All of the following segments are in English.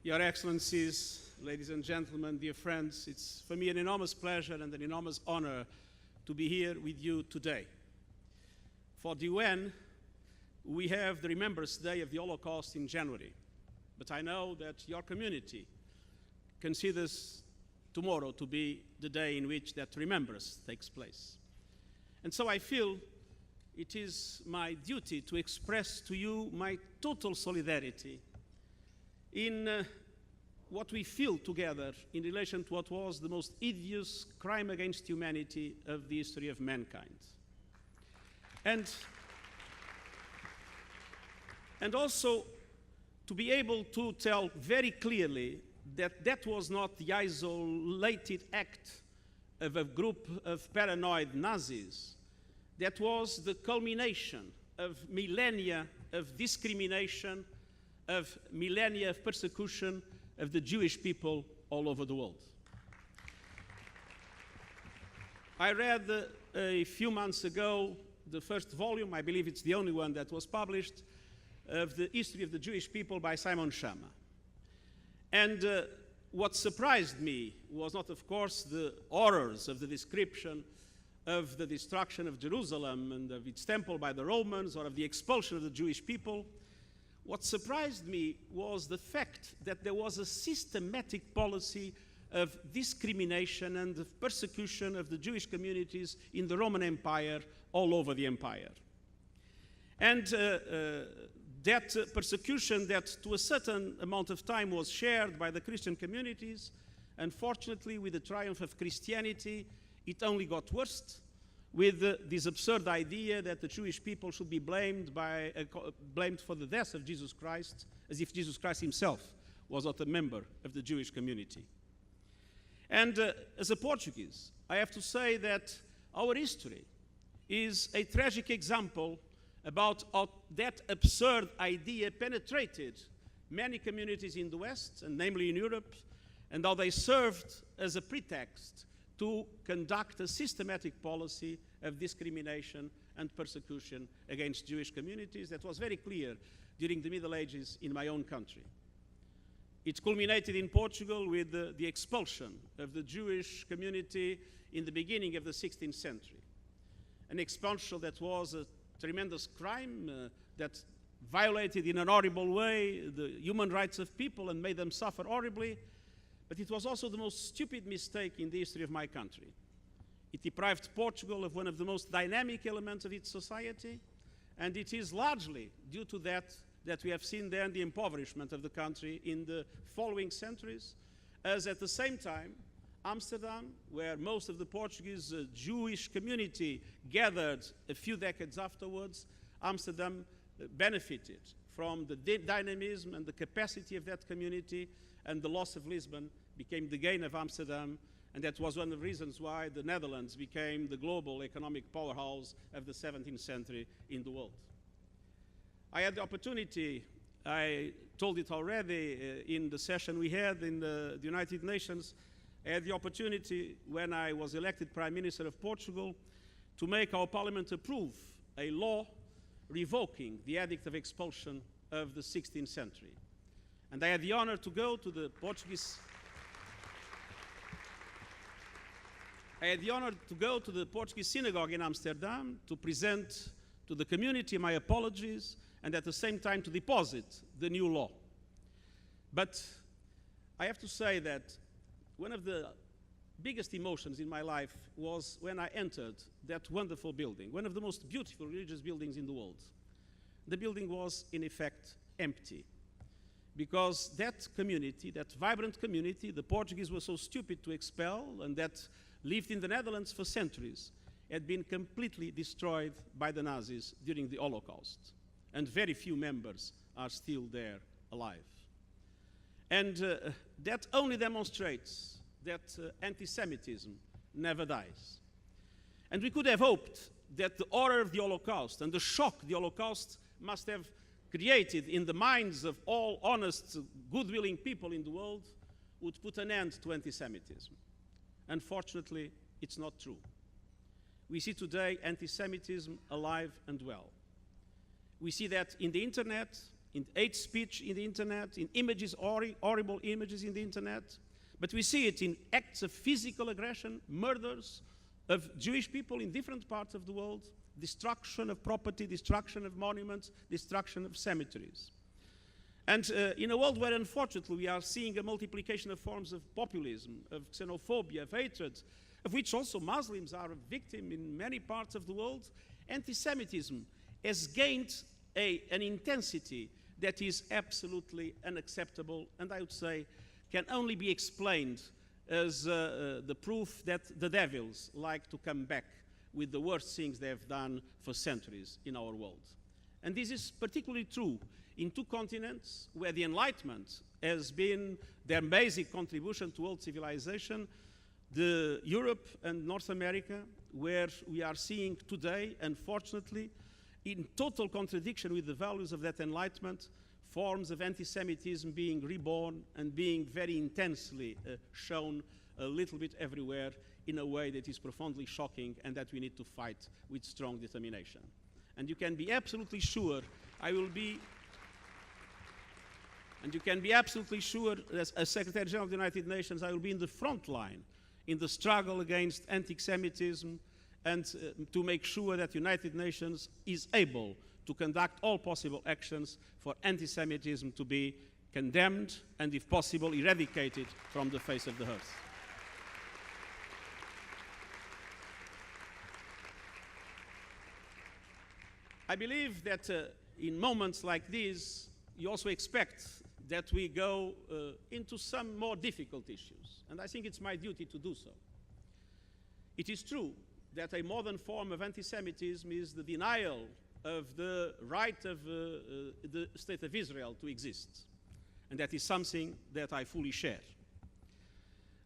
Your Excellencies, ladies and gentlemen, dear friends, it's for me an enormous pleasure and an enormous honor to be here with you today. For the UN, we have the Remembrance Day of the Holocaust in January, but I know that your community considers tomorrow to be the day in which that remembrance takes place. And so I feel it is my duty to express to you my total solidarity in what we feel together in relation to what was the most hideous crime against humanity of the history of mankind. And also to be able to tell very clearly that that was not the isolated act of a group of paranoid Nazis. That was the culmination of millennia of discrimination, of millennia of persecution of the Jewish people all over the world. I read a few months ago the first volume, I believe it's the only one that was published, of the history of the Jewish people by Simon Schama. And what surprised me was not, of course, the horrors of the description of the destruction of Jerusalem and of its temple by the Romans, or of the expulsion of the Jewish people. What surprised me was the fact that there was a systematic policy of discrimination and of persecution of the Jewish communities in the Roman Empire, all over the empire. And that persecution that to a certain amount of time was shared by the Christian communities, unfortunately with the triumph of Christianity, it only got worse with this absurd idea that the Jewish people should be blamed for the death of Jesus Christ, as if Jesus Christ himself was not a member of the Jewish community. And as a Portuguese, I have to say that our history is a tragic example about how that absurd idea penetrated many communities in the West, and namely in Europe, and how they served as a pretext to conduct a systematic policy of discrimination and persecution against Jewish communities that was very clear during the Middle Ages in my own country. It culminated in Portugal with the expulsion of the Jewish community in the beginning of the 16th century. An expulsion that was a tremendous crime that violated in an horrible way the human rights of people and made them suffer horribly. But it was also the most stupid mistake in the history of my country. It deprived Portugal of one of the most dynamic elements of its society, and it is largely due to that we have seen then the impoverishment of the country in the following centuries, as at the same time, Amsterdam, where most of the Portuguese Jewish community gathered a few decades afterwards, Amsterdam benefited from the dynamism and the capacity of that community, and the loss of Lisbon became the gain of Amsterdam, and that was one of the reasons why the Netherlands became the global economic powerhouse of the 17th century in the world. I had the opportunity, I told it already in the session we had in the United Nations, I had the opportunity when I was elected Prime Minister of Portugal to make our Parliament approve a law revoking the edict of expulsion of the 16th century. And I had the honor to go to the Portuguese synagogue in Amsterdam to present to the community my apologies and at the same time to deposit the new law. But I have to say that one of the biggest emotions in my life was when I entered that wonderful building, one of the most beautiful religious buildings in the world. The building was, in effect, empty. Because that community, that vibrant community, the Portuguese were so stupid to expel and that lived in the Netherlands for centuries, had been completely destroyed by the Nazis during the Holocaust. And very few members are still there alive. And that only demonstrates that anti-Semitism never dies. And we could have hoped that the horror of the Holocaust and the shock the Holocaust must have created in the minds of all honest, good-willing people in the world would put an end to anti-Semitism. Unfortunately, it's not true. We see today anti-Semitism alive and well. We see that in the internet, in hate speech in the internet, in images, horrible images in the internet. But we see it in acts of physical aggression, murders of Jewish people in different parts of the world, destruction of property, destruction of monuments, destruction of cemeteries. And in a world where, unfortunately, we are seeing a multiplication of forms of populism, of xenophobia, of hatred, of which also Muslims are a victim in many parts of the world, anti-Semitism has gained an intensity that is absolutely unacceptable, and I would say can only be explained as the proof that the devils like to come back with the worst things they have done for centuries in our world. And this is particularly true in two continents where the Enlightenment has been their basic contribution to world civilization, Europe and North America, where we are seeing today, unfortunately, in total contradiction with the values of that Enlightenment, forms of anti-Semitism being reborn and being very intensely shown a little bit everywhere in a way that is profoundly shocking and that we need to fight with strong determination. And you can be absolutely sure and you can be absolutely sure, as Secretary General of the United Nations, I will be in the front line in the struggle against anti-Semitism and to make sure that the United Nations is able to conduct all possible actions for anti-Semitism to be condemned and, if possible, eradicated from the face of the earth. I believe that in moments like these, you also expect that we go into some more difficult issues, and I think it's my duty to do so. It is true that a modern form of anti-Semitism is the denial of the right of the State of Israel to exist, and that is something that I fully share.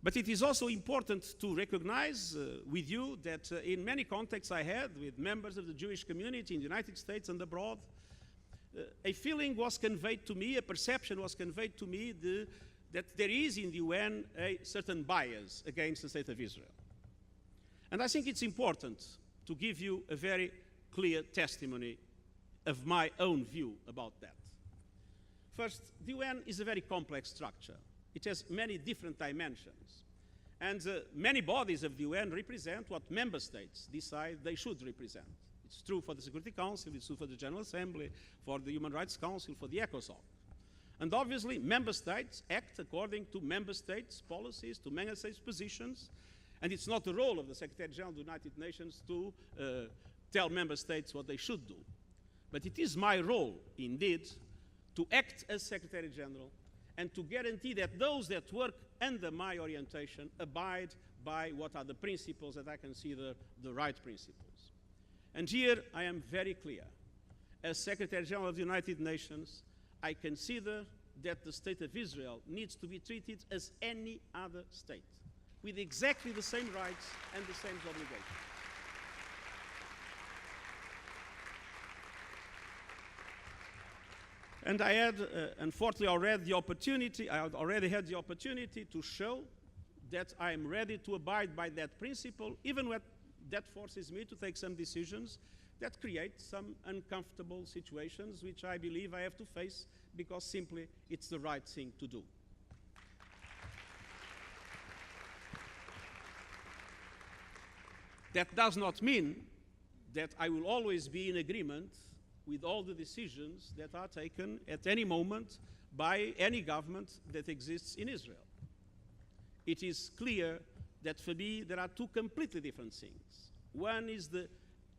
But it is also important to recognize with you that in many contacts I had with members of the Jewish community in the United States and abroad, a feeling was conveyed to me, a perception was conveyed to me that there is in the UN a certain bias against the State of Israel. And I think it's important to give you a very clear testimony of my own view about that. First, the UN is a very complex structure. It has many different dimensions. And many bodies of the UN represent what member states decide they should represent. It's true for the Security Council, it's true for the General Assembly, for the Human Rights Council, for the ECOSOC. And obviously, member states act according to member states' policies, to member states' positions, and it's not the role of the Secretary General of the United Nations to tell member states what they should do. But it is my role, indeed, to act as Secretary General and to guarantee that those that work under my orientation abide by what are the principles that I consider the right principles. And here I am very clear. As Secretary General of the United Nations, I consider that the State of Israel needs to be treated as any other state, with exactly the same rights and the same obligations. And I had, unfortunately, already had the opportunity to show that I am ready to abide by that principle, even when that forces me to take some decisions that create some uncomfortable situations, which I believe I have to face because simply it's the right thing to do. That does not mean that I will always be in agreement with all the decisions that are taken at any moment by any government that exists in Israel. It is clear that for me there are two completely different things. One is the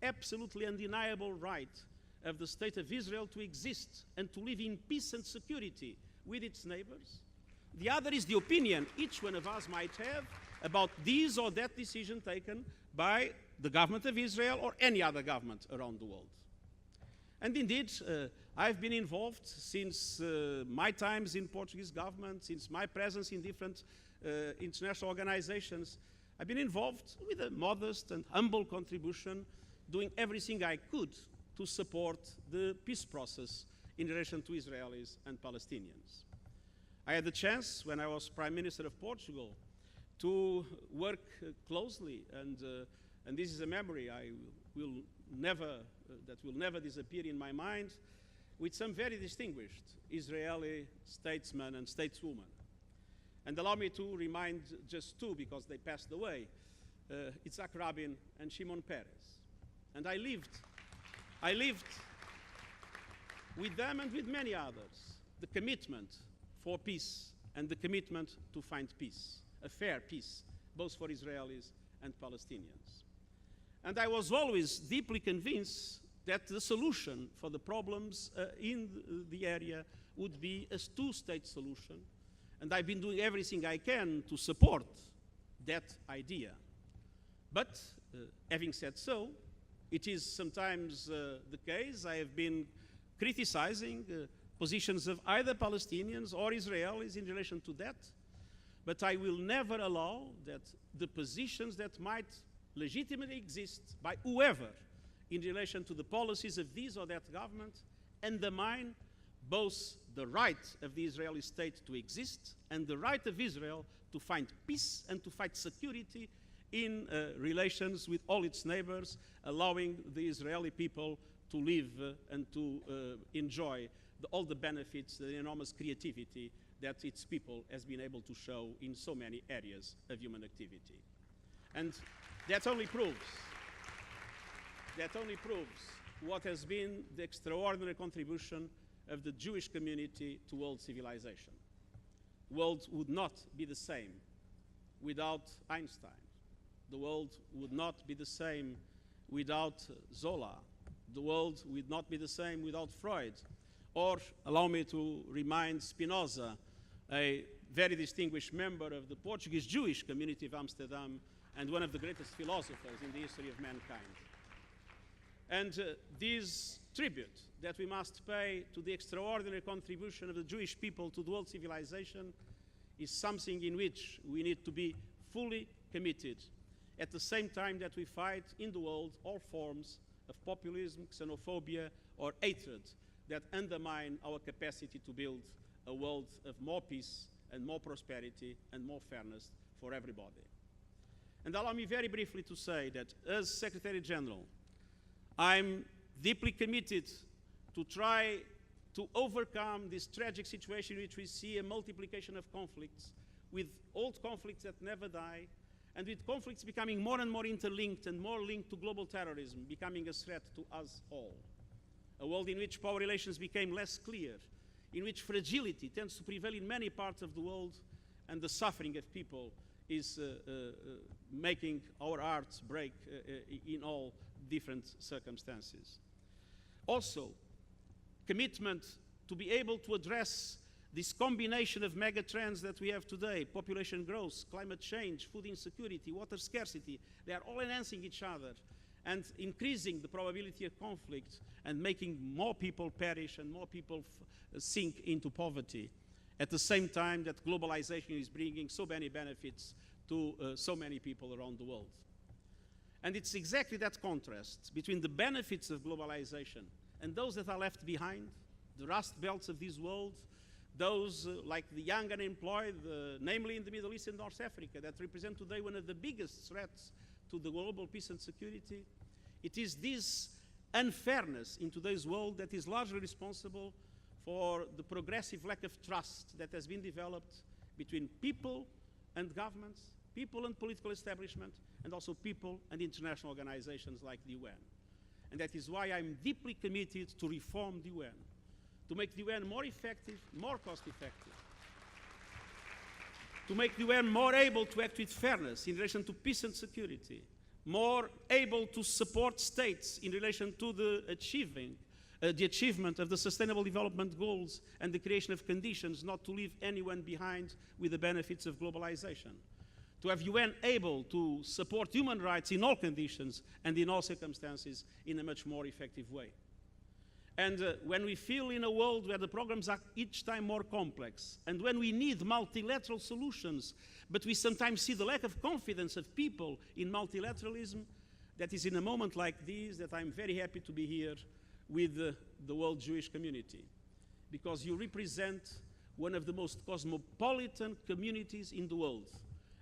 absolutely undeniable right of the State of Israel to exist and to live in peace and security with its neighbors. The other is the opinion each one of us might have about this or that decision taken by the government of Israel or any other government around the world. And indeed, I've been involved since my times in Portuguese government, since my presence in different international organizations. I've been involved with a modest and humble contribution, doing everything I could to support the peace process in relation to Israelis and Palestinians. I had the chance, when I was Prime Minister of Portugal, to work closely, and this is a memory that will never disappear in my mind, with some very distinguished Israeli statesmen and stateswomen. And allow me to remind just two, because they passed away, Yitzhak Rabin and Shimon Peres. And I lived with them and with many others, the commitment for peace and the commitment to find peace, a fair peace, both for Israelis and Palestinians. And I was always deeply convinced that the solution for the problems in the area would be a two-state solution, and I've been doing everything I can to support that idea. But having said so, it is sometimes the case I have been criticizing positions of either Palestinians or Israelis in relation to that, but I will never allow that the positions that might legitimately exist by whoever in relation to the policies of this or that government undermine both the right of the Israeli state to exist and the right of Israel to find peace and to find security in relations with all its neighbors, allowing the Israeli people to live and to enjoy all the benefits, the enormous creativity that its people has been able to show in so many areas of human activity. And that only proves what has been the extraordinary contribution of the Jewish community to world civilization. The world would not be the same without Einstein. The world would not be the same without Zola. The world would not be the same without Freud. Or, allow me to remind Spinoza, a very distinguished member of the Portuguese Jewish community of Amsterdam and one of the greatest philosophers in the history of mankind. And this tribute that we must pay to the extraordinary contribution of the Jewish people to the world civilization is something in which we need to be fully committed, at the same time that we fight in the world all forms of populism, xenophobia, or hatred that undermine our capacity to build a world of more peace and more prosperity and more fairness for everybody. And allow me very briefly to say that as Secretary General, I'm deeply committed to try to overcome this tragic situation in which we see a multiplication of conflicts, with old conflicts that never die, and with conflicts becoming more and more interlinked and more linked to global terrorism, becoming a threat to us all. A world in which power relations became less clear, in which fragility tends to prevail in many parts of the world, and the suffering of people is making our hearts break in all different circumstances. Also, commitment to be able to address this combination of mega trends that we have today: population growth, climate change, food insecurity, water scarcity. They are all enhancing each other and increasing the probability of conflict and making more people perish and more people sink into poverty, at the same time that globalization is bringing so many benefits to so many people around the world. And it's exactly that contrast between the benefits of globalization and those that are left behind, the rust belts of this world, those like the young unemployed, namely in the Middle East and North Africa, that represent today one of the biggest threats to the global peace and security. It is this unfairness in today's world that is largely responsible for the progressive lack of trust that has been developed between people and governments, people and political establishment, and also people and international organizations like the UN. And that is why I'm deeply committed to reform the UN, to make the UN more effective, more cost-effective, to make the UN more able to act with fairness in relation to peace and security, more able to support states in relation to the achievement of the Sustainable Development Goals and the creation of conditions not to leave anyone behind with the benefits of globalization. To have UN able to support human rights in all conditions and in all circumstances in a much more effective way. And when we feel in a world where the programs are each time more complex, and when we need multilateral solutions, but we sometimes see the lack of confidence of people in multilateralism, that is in a moment like this that I'm very happy to be here with the world Jewish community, because you represent one of the most cosmopolitan communities in the world.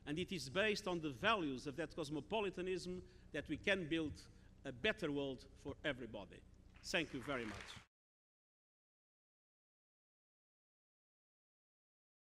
And it is based on the values of that cosmopolitanism that we can build a better world for everybody. Thank you very much.